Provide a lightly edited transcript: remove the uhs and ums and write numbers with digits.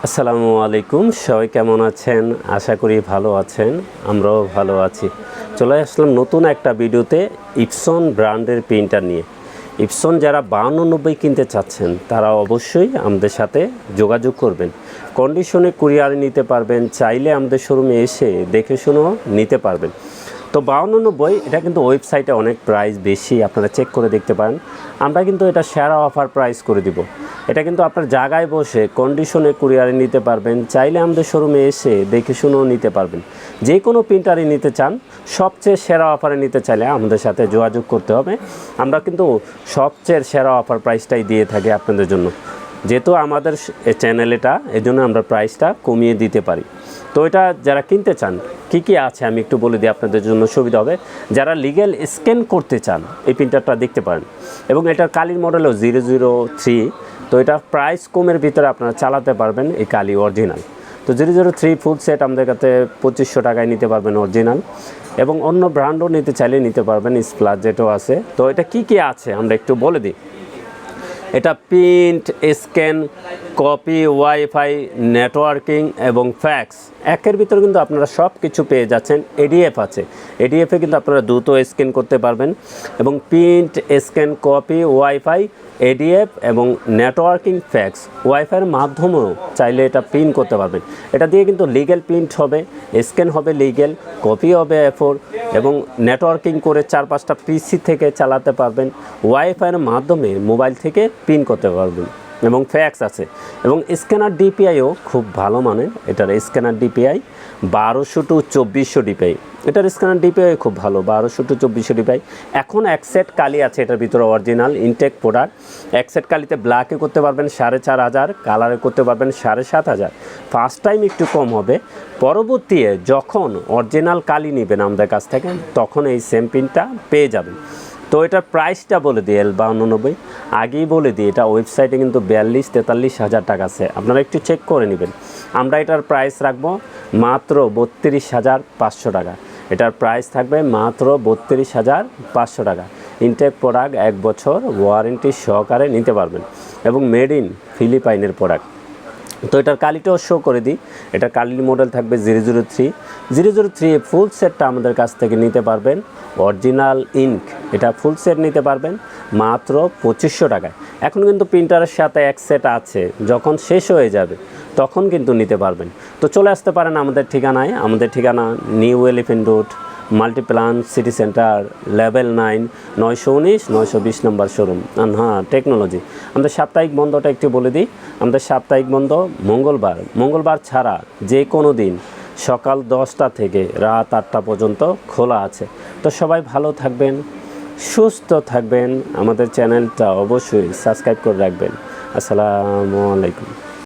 আসসালামু আলাইকুম, সবাই কেমন আছেন? আশা করি ভালো আছেন, আমরাও ভালো আছি। চলে আসলাম নতুন একটা ভিডিওতে ইপসন ব্র্যান্ডের প্রিন্টার নিয়ে। ইপসন যারা 5290 কিনতে চাচ্ছেন তারা অবশ্যই আমাদের সাথে যোগাযোগ করবেন। কন্ডিশনে কুরিয়ারে নিতে পারবেন, চাইলে আমাদের শোরুমে এসে দেখে শুনেও নিতে পারবেন। তো 5290 এটা কিন্তু ওয়েবসাইটে অনেক প্রাইস বেশি, আপনারা চেক করে দেখতে পারেন। আমরা কিন্তু এটা সেরা অফার প্রাইস করে দিব। এটা কিন্তু আপনার জায়গায় বসে কন্ডিশনে কুরিয়ারে নিতে পারবেন, চাইলে আমাদের শোরুমে এসে দেখে শুনেও নিতে পারবেন। যে কোনো প্রিন্টারই নিতে চান, সবচেয়ে সেরা অফারে নিতে চাইলে আমাদের সাথে যোগাযোগ করতে হবে। আমরা কিন্তু সবচেয়ে সেরা অফার প্রাইসটাই দিয়ে থাকি আপনাদের জন্য। যেহেতু আমাদের চ্যানেল এটা, এই জন্য আমরা প্রাইসটা কমিয়ে দিতে পারি। তো এটা যারা কিনতে চান, কি আছে আমি একটু বলে দিই, আপনাদের জন্য সুবিধা হবে। যারা লিগ্যাল স্ক্যান করতে চান এই প্রিন্টারটা দেখতে পারেন, এবং এটার কালির মডেলও 003। তো এটা প্রাইস কমের ভিতরে আপনারা চালাতে পারবেন এই কালি অরিজিনাল। তো 003 ফুল সেট আমাদের কাছে 2500 টাকায় নিতে পারবেন অরিজিনাল, এবং অন্য ব্র্যান্ডও নিতে চাইলে নিতে পারবেন, স্প্লাস যেটাও আছে। তো এটা কি আছে আমরা একটু বলে দিই। এটা print, scan, copy, wifi, networking এবং ফ্যাক্স একের ভিতরে কিন্তু আপনারা সব কিছু পেয়ে যাচ্ছেন। এডিএফ আছে, এডিএফে কিন্তু আপনারা দ্রুত স্ক্যান করতে পারবেন, এবং print, scan, copy, wifi, ADF এবং নেটওয়ার্কিং, ফ্যাক্স, ওয়াইফাইয়ের মাধ্যমেও চাইলে এটা প্রিন্ট করতে পারবেন। এটা দিয়ে কিন্তু লিগ্যাল প্রিন্ট হবে, স্ক্যান হবে লিগ্যাল, কপি হবে A4, এবং নেটওয়ার্কিং করে 4-5টা পিসি থেকে চালাতে পারবেন। ওয়াইফাইয়ের মাধ্যমে মোবাইল থেকে প্রিন্ট করতে পারবেন, এবং ফ্যাক্স আছে। এবং স্ক্যানার ডিপিআইও খুব ভালো মানের। এটার স্ক্যানার ডিপিআই 1200 to 2400 ডিপিআই। এটার স্ক্যানার ডিপিআই খুব ভালো, 1200 to 2400 ডিপিআই। এখন এক সেট কালি আছে এটার ভিতরে, অরিজিনাল ইনটেক প্রোডাক্ট। এক সেট কালিতে ব্ল্যাকে করতে পারবেন 4500, কালারে করতে পারবেন 7500। ফার্স্ট টাইম একটু কম হবে, পরবর্তীতে যখন অরিজিনাল কালি নেবেন আমাদের কাছ থেকে তখন এই সেম প্রিন্টটা পেয়ে যাবেন। তো এটার প্রাইসটা বলে দিই, L5290 আগেই বলে দিই, এটা ওয়েবসাইটে কিন্তু 42-43 হাজার টাকা আছে, আপনারা একটু চেক করে নেবেন। আমরা এটার প্রাইস রাখবো মাত্র 32,500 টাকা। এটার প্রাইস থাকবে মাত্র 32,500 টাকা। ইনটেক প্রোডাক্ট, 1 বছর ওয়ারেন্টি সহকারে নিতে পারবেন, এবং মেড ইন ফিলিপাইনের প্রোডাক্ট। তো এটার কালিটাও শো করে দিই। এটার কালির মডেল থাকবে 003 ফুল সেটটা আমাদের কাছ থেকে নিতে পারবেন অরিজিনাল ইঙ্ক। এটা ফুল সেট নিতে পারবেন মাত্র 2500 টাকায়। এখন কিন্তু প্রিন্টারের সাথে এক সেট আছে, যখন শেষ হয়ে যাবে তখন কিন্তু নিতে পারবেন। তো চলে আসতে পারেন আমাদের ঠিকানায়। আমাদের ঠিকানা new elephant road, Multiplan city centre, level 9, 919-920 নম্বর শোরুম, আনহা টেকনোলজি। আমাদের সাপ্তাহিক বন্ধটা একটু বলে দিই। আমাদের সাপ্তাহিক বন্ধ মঙ্গলবার ছাড়া যে কোনো দিন সকাল 10টা থেকে রাত 8টা পর্যন্ত খোলা আছে। তো সবাই ভালো থাকবেন, সুস্থ থাকবেন। আমাদের চ্যানেলটা অবশ্যই সাবস্ক্রাইব করে রাখবেন। আসসালামু আলাইকুম।